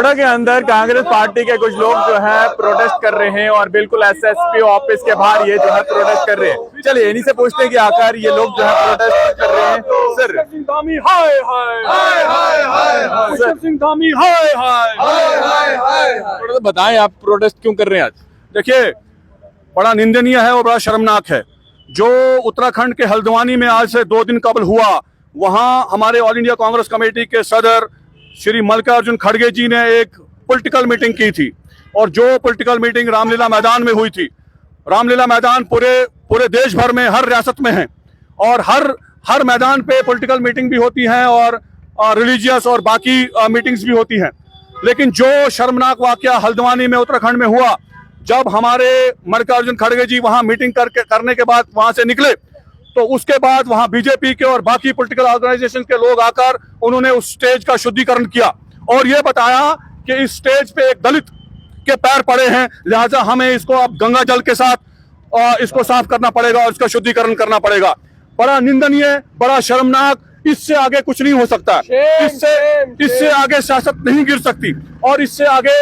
मथुरा के अंदर कांग्रेस पार्टी के कुछ लोग जो है प्रोटेस्ट कर रहे हैं और बिल्कुल एसएसपी ऑफिस के बाहर ये जो है प्रोटेस्ट कर रहे हैं। चलिए इन्हीं से पूछते हैं कि आखिर ये लोग जो है प्रोटेस्ट कर रहे हैं। सर सिंह धामी हाय हाय हाय हाय हाय हाय सिंह धामी हाय हाय हाय हाय हाय। थोड़ा सा बताएं आप प्रोटेस्ट क्यों कर रहे हैं आज? देखिए, बड़ा निंदनीय है और बड़ा शर्मनाक है जो उत्तराखंड के हल्द्वानी में आज से 2 दिन कबल हुआ। वहां हमारे ऑल इंडिया कांग्रेस कमेटी के सदर श्री मल्लिकार्जुन खड़गे जी ने एक पॉलिटिकल मीटिंग की थी और जो पॉलिटिकल मीटिंग रामलीला मैदान में हुई थी। रामलीला मैदान पूरे देश भर में हर रियासत में है और हर मैदान पे पॉलिटिकल मीटिंग भी होती है और रिलीजियस और बाकी मीटिंग्स भी होती हैं। लेकिन जो शर्मनाक वाकया हल्द्वानी में उत्तराखंड में हुआ, जब हमारे मल्लिकार्जुन खड़गे जी वहां मीटिंग करने के बाद वहां से निकले तो उसके बाद वहां बीजेपी के और बाकी पॉलिटिकल ऑर्गेनाइजेशन के लोग आकर उन्होंने उस स्टेज का शुद्धिकरण किया और ये बताया कि इस स्टेज पे एक दलित के पैर पड़े हैं, लिहाजा हमें इसको अब गंगा जल के साथ इसको साफ करना पड़ेगा और इसका शुद्धिकरण करना पड़ेगा। बड़ा निंदनीय, बड़ा शर्मनाक, इससे आगे कुछ नहीं हो सकता। इससे आगे सियासत नहीं गिर सकती और इससे आगे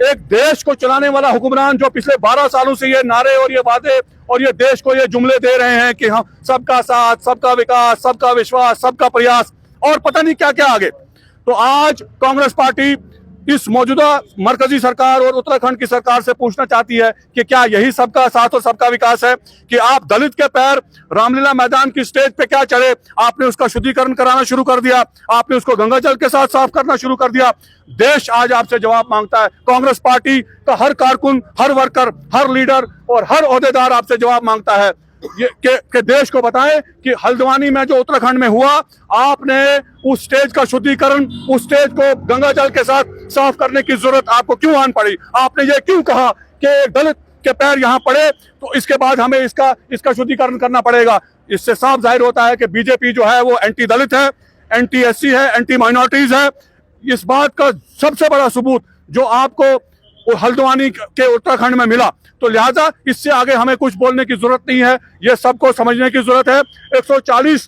एक देश को चलाने वाला हुक्मरान जो पिछले 12 सालों से ये नारे और ये वादे और ये देश को ये जुमले दे रहे हैं कि हम सबका साथ, सबका विकास, सबका विश्वास, सबका प्रयास और पता नहीं क्या क्या आगे। तो आज कांग्रेस पार्टी इस मौजूदा मरकजी सरकार और उत्तराखंड की सरकार से पूछना चाहती है कि क्या यही सबका साथ और सबका विकास है कि आप दलित के पैर रामलीला मैदान की स्टेज पे क्या चढ़े, आपने उसका शुद्धिकरण कराना शुरू कर दिया, आपने उसको गंगा जल के साथ साफ करना शुरू कर दिया। देश आज आपसे जवाब मांगता है। कांग्रेस पार्टी का हर कारकुन, हर वर्कर, हर लीडर और हर ओहदेदार आपसे जवाब मांगता है कि देश को बताएं कि हल्द्वानी में जो उत्तराखंड में हुआ, आपने उस स्टेज का शुद्धिकरण, उस स्टेज को गंगा जल के साथ साफ करने की जरूरत आपको क्यों आन पड़ी? आपने ये क्यों कहा कि एक दलित के पैर यहाँ पड़े तो इसके बाद हमें इसका शुद्धिकरण करना पड़ेगा? इससे साफ जाहिर होता है कि बीजेपी जो है वो एंटी दलित है, एंटी एससी है, एंटी माइनॉरिटीज है। इस बात का सबसे बड़ा सबूत जो आपको हल्द्वानी के उत्तराखंड में मिला, तो लिहाजा इससे आगे हमें कुछ बोलने की जरूरत नहीं है, ये सबको समझने की जरूरत है। 140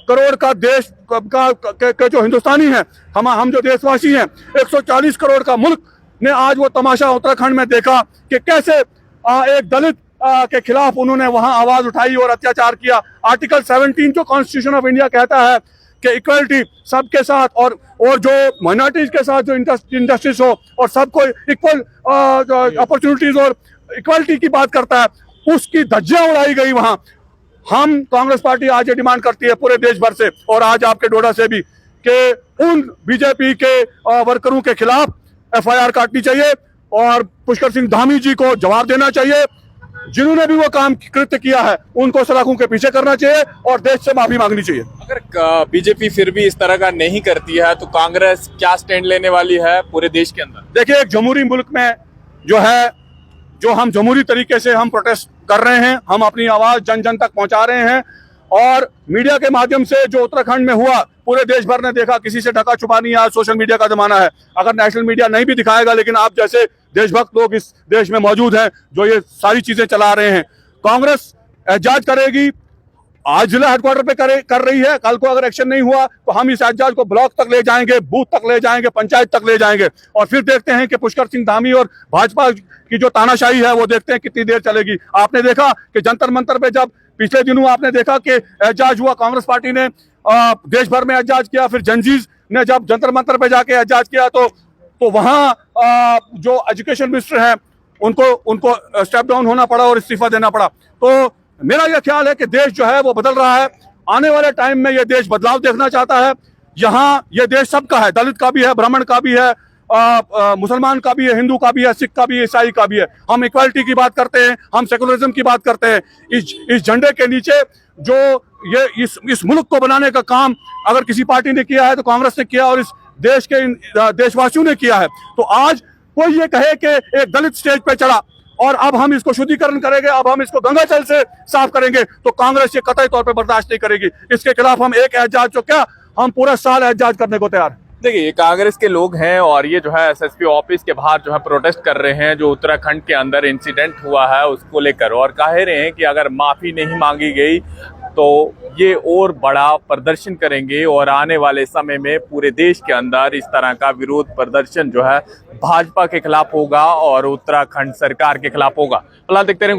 करोड़ का देश के जो हिंदुस्तानी हैं, हम जो देशवासी हैं, 140 करोड़ का मुल्क ने आज वो तमाशा उत्तराखंड में देखा कि कैसे एक दलित के खिलाफ उन्होंने वहां आवाज उठाई और अत्याचार किया। आर्टिकल 17 जो कॉन्स्टिट्यूशन ऑफ इंडिया कहता है कि इक्वलिटी सबके साथ और जो माइनॉरिटीज के साथ जो इंडस्ट्रीज हो और सबको इक्वल अपॉर्चुनिटीज और इक्वलिटी की बात करता है, उसकी धज्जियां उड़ाई गई वहां। हम कांग्रेस पार्टी आज ये डिमांड करती है पूरे देश भर से और आज आपके डोडा से भी कि उन बीजेपी के वर्करों के खिलाफ एफआईआर काटनी चाहिए और पुष्कर सिंह धामी जी को जवाब देना चाहिए। जिन्होंने भी वो काम कृत्य किया है उनको सलाखों के पीछे करना चाहिए और देश से माफी मांगनी चाहिए। अगर बीजेपी फिर भी इस तरह का नहीं करती है तो कांग्रेस क्या स्टैंड लेने वाली है पूरे देश के अंदर? देखिए, एक जमहूरी मुल्क में जो हम जमहूरी तरीके से हम प्रोटेस्ट कर रहे हैं, हम अपनी आवाज जन जन तक पहुंचा रहे हैं और मीडिया के माध्यम से जो उत्तराखंड में हुआ पूरे देश भर ने देखा, किसी से ढका छुपा नहीं है। आज सोशल मीडिया का जमाना है, अगर नेशनल मीडिया नहीं भी दिखाएगा लेकिन आप जैसे देशभक्त लोग इस देश में मौजूद हैं जो ये सारी चीजें चला रहे हैं। कांग्रेस एहतजाज करेगी, आज जिला हेडक्वार्टर पे कर रही है। कल को अगर एक्शन नहीं हुआ तो हम इस एहतजाज को ब्लॉक तक ले जाएंगे, बूथ तक ले जाएंगे, पंचायत तक ले जाएंगे और फिर देखते हैं कि पुष्कर सिंह धामी और भाजपा की जो तानाशाही है वो देखते हैं कितनी देर चलेगी। आपने देखा कि जंतर मंतर पे जब पिछले दिनों आपने देखा कि एहतजाज हुआ, कांग्रेस पार्टी ने देश भर में एहतजाज किया, फिर जनजीज ने जब जंतर मंतर पे जाके एहतजाज किया तो वहां जो एजुकेशन मिनिस्टर हैं उनको स्टेप डाउन होना पड़ा और इस्तीफा देना पड़ा। तो मेरा यह ख्याल है कि देश जो है वो बदल रहा है। आने वाले टाइम में यह देश बदलाव देखना चाहता है। यहाँ यह देश सबका है, दलित का भी है, ब्राह्मण का भी है, मुसलमान का भी है, हिंदू का भी है, सिख का भी है, ईसाई का भी है। हम इक्वालिटी की बात करते हैं, हम सेकुलरिज्म की बात करते हैं। इस झंडे के नीचे जो ये इस मुल्क को बनाने का काम अगर किसी पार्टी ने किया है तो कांग्रेस ने किया और इस देश के देशवासियों ने किया है। तो आज कोई ये कहे कि एक दलित स्टेज पे चढ़ा और अब हम इसको शुद्धिकरण करेंगे, अब हम इसको गंगा जल से साफ करेंगे, तो कांग्रेस ये कतई तौर पे बर्दाश्त नहीं करेगी। इसके खिलाफ हम एक एहतजाज जो क्या, हम पूरा साल एहतजाज करने को तैयार। देखिए, कांग्रेस के लोग हैं और ये जो है एसएसपी ऑफिस के बाहर जो है प्रोटेस्ट कर रहे हैं जो उत्तराखंड के अंदर इंसिडेंट हुआ है उसको लेकर, और कह रहे हैं कि अगर माफी नहीं मांगी गई तो ये और बड़ा प्रदर्शन करेंगे और आने वाले समय में पूरे देश के अंदर इस तरह का विरोध प्रदर्शन जो है भाजपा के खिलाफ होगा और उत्तराखंड सरकार के खिलाफ होगा। फिलहाल देखते रहें